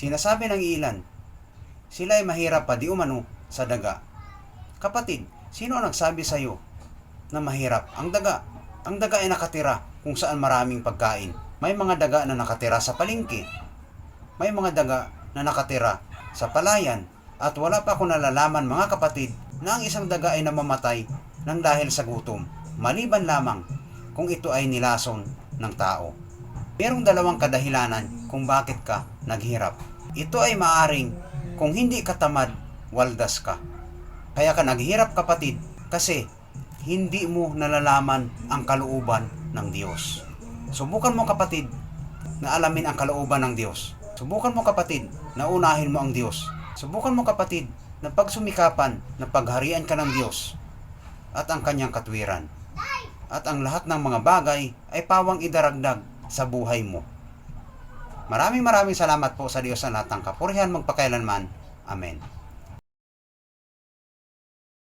Sinasabi ng ilan, sila ay mahirap pa di umano sa daga. Kapatid, sino ang nagsabi sa iyo na mahirap ang daga? Ang daga ay nakatira kung saan maraming pagkain. May mga daga na nakatira sa palengke. May mga daga na nakatira sa palayan. At wala pa ako nalalaman mga kapatid na ang isang daga ay namamatay nang dahil sa gutom. Maliban lamang kung ito ay nilason ng tao. Merong dalawang kadahilanan kung bakit ka naghirap. Ito ay maaring kung hindi ka tamad, waldas ka. Kaya ka naghirap kapatid kasi hindi mo nalalaman ang kalooban ng Diyos. Subukan mo kapatid na alamin ang kalooban ng Diyos. Subukan mo kapatid na unahin mo ang Diyos. Subukan mo kapatid na pagsumikapan na pagharian ka ng Diyos at ang kanyang katwiran. At ang lahat ng mga bagay ay pawang idaragdag sa buhay mo. Maraming salamat po sa Diyos na lahat ng kapurihan magpakailanman. Amen.